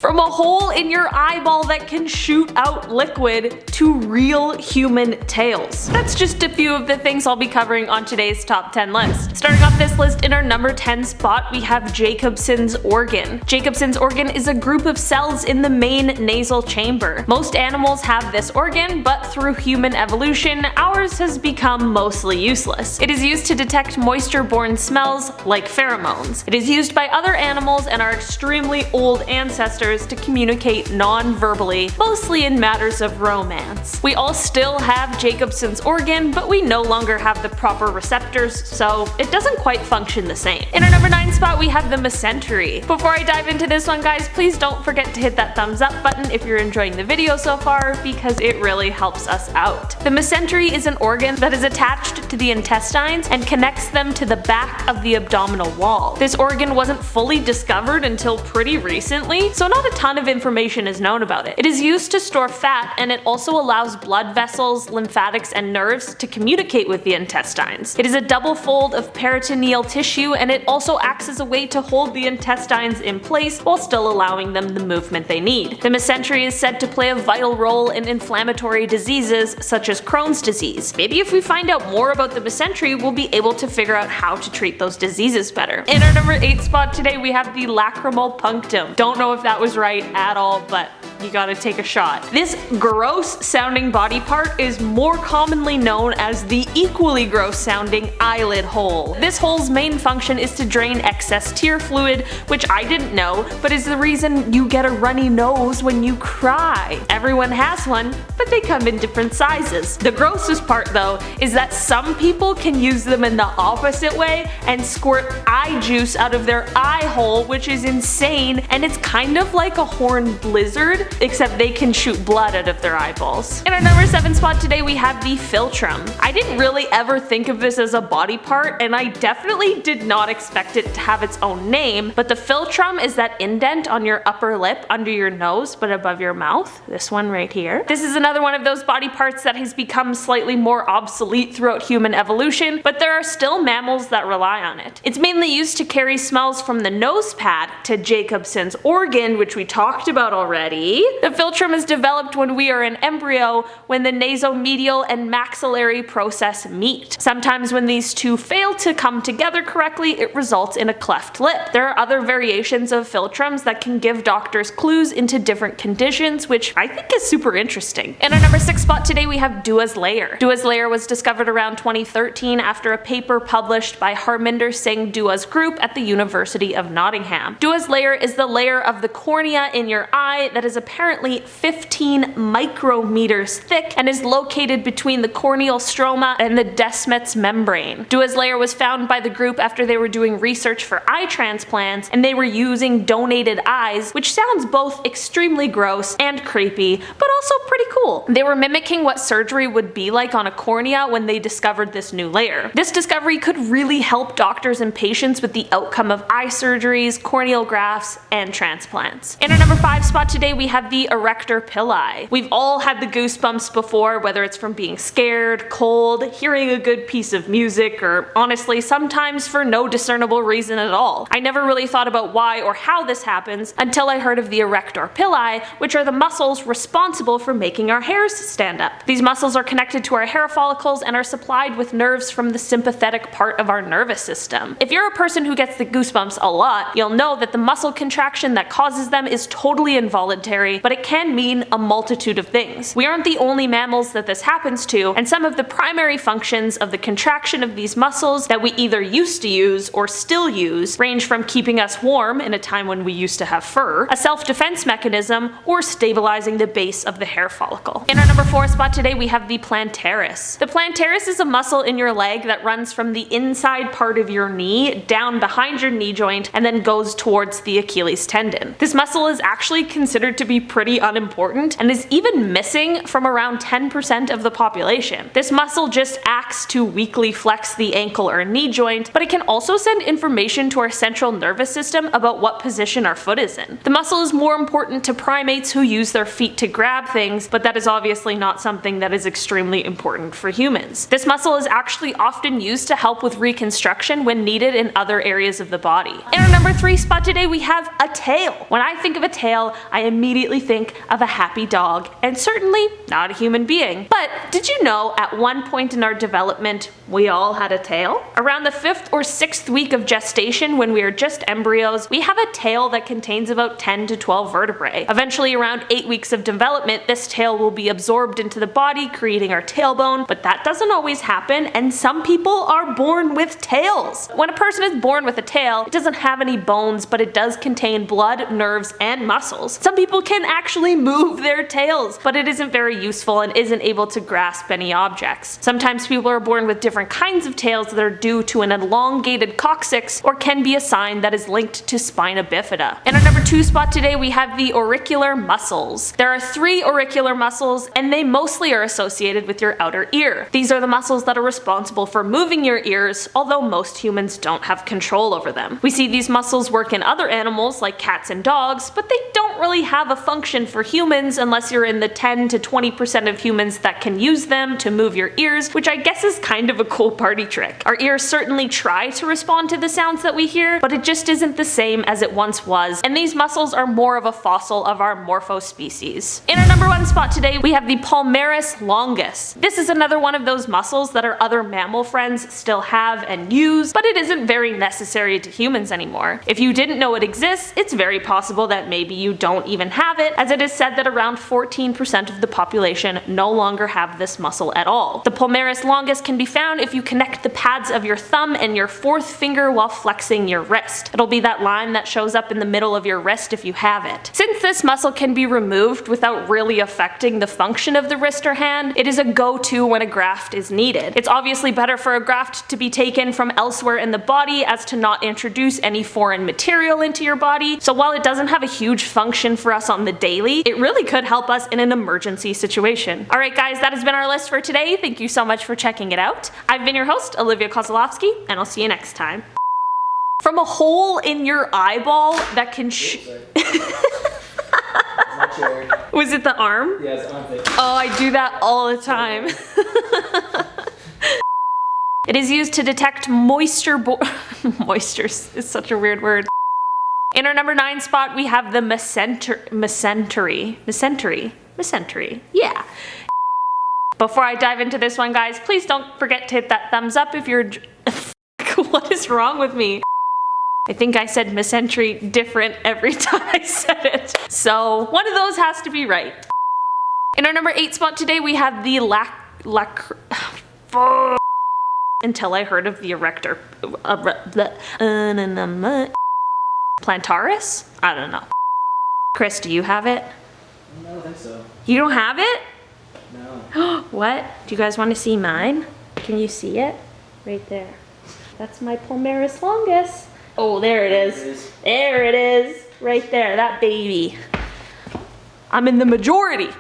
From a hole in your eyeball that can shoot out liquid to real human tails. That's just a few of the things I'll be covering on today's top 10 list. Starting off this list in our number 10 spot, we have Jacobson's organ. Jacobson's organ is a group of cells in the main nasal chamber. Most animals have this organ, but through human evolution, ours has become mostly useless. It is used to detect moisture-borne smells like pheromones. It is used by other animals and our extremely old ancestors to communicate non-verbally, mostly in matters of romance. We all still have Jacobson's organ, but we no longer have the proper receptors, so it doesn't quite function the same. In our number 9 spot, we have the mesentery. Before I dive into this one, guys, please don't forget to hit that thumbs up button if you're enjoying the video so far, because it really helps us out. The mesentery is an organ that is attached to the intestines and connects them to the back of the abdominal wall. This organ wasn't fully discovered until pretty recently, so not a ton of information is known about it. It is used to store fat, and it also allows blood vessels, lymphatics, and nerves to communicate with the intestines. It is a double fold of peritoneal tissue, and it also acts as a way to hold the intestines in place while still allowing them the movement they need. The mesentery is said to play a vital role in inflammatory diseases such as Crohn's disease. Maybe if we find out more about the mesentery, we'll be able to figure out how to treat those diseases better. In our number 8 spot today, we have the lacrimal punctum. Don't know if that was right at all, but you gotta take a shot. This gross sounding body part is more commonly known as the equally gross sounding eyelid hole. This hole's main function is to drain excess tear fluid, which I didn't know, but is the reason you get a runny nose when you cry. Everyone has one, but they come in different sizes. The grossest part though is that some people can use them in the opposite way and squirt eye juice out of their eye hole, which is insane, and it's kind of like a horned lizard, except they can shoot blood out of their eyeballs. In our number 7 spot today, we have the philtrum. I didn't really ever think of this as a body part, and I definitely did not expect it to have its own name, but the philtrum is that indent on your upper lip under your nose but above your mouth. This one right here. This is another one of those body parts that has become slightly more obsolete throughout human evolution, but there are still mammals that rely on it. It's mainly used to carry smells from the nose pad to Jacobson's organ, which we talked about already. The philtrum is developed when we are an embryo, when the nasomedial and maxillary process meet. Sometimes when these two fail to come together correctly, it results in a cleft lip. There are other variations of philtrums that can give doctors clues into different conditions, which I think is super interesting. In our number 6 spot today, we have Dua's layer. Dua's layer was discovered around 2013 after a paper published by Harminder Singh Dua's group at the University of Nottingham. Dua's layer is the layer of the cornea in your eye that is apparently 15 micrometers thick and is located between the corneal stroma and the Descemet's membrane. Dua's layer was found by the group after they were doing research for eye transplants, and they were using donated eyes, which sounds both extremely gross and creepy, but also pretty cool. They were mimicking what surgery would be like on a cornea when they discovered this new layer. This discovery could really help doctors and patients with the outcome of eye surgeries, corneal grafts, and transplants. In our number 5 spot today, we have the erector pili. We've all had the goosebumps before, whether it's from being scared, cold, hearing a good piece of music, or honestly sometimes for no discernible reason at all. I never really thought about why or how this happens until I heard of the erector pili, which are the muscles responsible for making our hairs stand up. These muscles are connected to our hair follicles and are supplied with nerves from the sympathetic part of our nervous system. If you're a person who gets the goosebumps a lot, you'll know that the muscle contraction that causes them is totally involuntary, but it can mean a multitude of things. We aren't the only mammals that this happens to, and some of the primary functions of the contraction of these muscles that we either used to use or still use range from keeping us warm in a time when we used to have fur, a self-defense mechanism, or stabilizing the base of the hair follicle. In our number 4 spot today, we have the plantaris. The plantaris is a muscle in your leg that runs from the inside part of your knee down behind your knee joint and then goes towards the Achilles tendon. This muscle is actually considered to be pretty unimportant and is even missing from around 10% of the population. This muscle just acts to weakly flex the ankle or knee joint, but it can also send information to our central nervous system about what position our foot is in. The muscle is more important to primates who use their feet to grab things, but that is obviously not something that is extremely important for humans. This muscle is actually often used to help with reconstruction when needed in other areas of the body. In our number 3 spot today, we have a tail. When I think of a tail, I immediately think of a happy dog, and certainly not a human being. But did you know at one point in our development, we all had a tail? Around the 5th or 6th week of gestation, when we are just embryos, we have a tail that contains about 10 to 12 vertebrae. Eventually, around 8 weeks of development, this tail will be absorbed into the body, creating our tailbone, but that doesn't always happen, and some people are born with tails. When a person is born with a tail, it doesn't have any bones, but it does contain blood, nerves, and muscles. Some people can actually move their tails, but it isn't very useful and isn't able to grasp any objects. Sometimes people are born with different kinds of tails that are due to an elongated coccyx or can be a sign that is linked to spina bifida. In our number 2 spot today, we have the auricular muscles. There are 3 auricular muscles, and they mostly are associated with your outer ear. These are the muscles that are responsible for moving your ears, although most humans don't have control over them. We see these muscles work in other animals like cats and dogs, but they don't really have a function for humans unless you're in the 10 to 20% of humans that can use them to move your ears, which I guess is kind of a cool party trick. Our ears certainly try to respond to the sounds that we hear, but it just isn't the same as it once was, and these muscles are more of a fossil of our morphospecies. In our number 1 spot today, we have the palmaris longus. This is another one of those muscles that our other mammal friends still have and use, but it isn't very necessary to humans anymore. If you didn't know it exists, it's very possible that maybe you don't even have it, as it is said that around 14% of the population no longer have this muscle at all. The palmaris longus can be found if you connect the pads of your thumb and your 4th finger while flexing your wrist. It'll be that line that shows up in the middle of your wrist if you have it. Since this muscle can be removed without really affecting the function of the wrist or hand, it is a go-to when a graft is needed. It's obviously better for a graft to be taken from elsewhere in the body as to not introduce any foreign material into your body, so while it doesn't have a huge function for us on the daily, it really could help us in an emergency situation. Alright guys, that has been our list for today. Thank you so much for checking it out. I've been your host, Olivia Kozlowski, and I'll see you next time. From a hole in your eyeball that can Was it the arm? Yeah, it's arm thing. Oh, I do that all the time. It is used to detect moisture. Moisture is such a weird word. In our number 9 spot, we have the mesentery. Yeah. Before I dive into this one, guys, please don't forget to hit that thumbs up if you're. What is wrong with me? I think I said mesentery different every time I said it. So one of those has to be right. In our number 8 spot today, we have the until I heard of the erector. Plantaris? I don't know. Chris, do you have it? I don't think so. You don't have it? No. What? Do you guys want to see mine? Can you see it? Right there. That's my palmaris longus. Oh, there it is. There it is. Right there, that baby. I'm in the majority.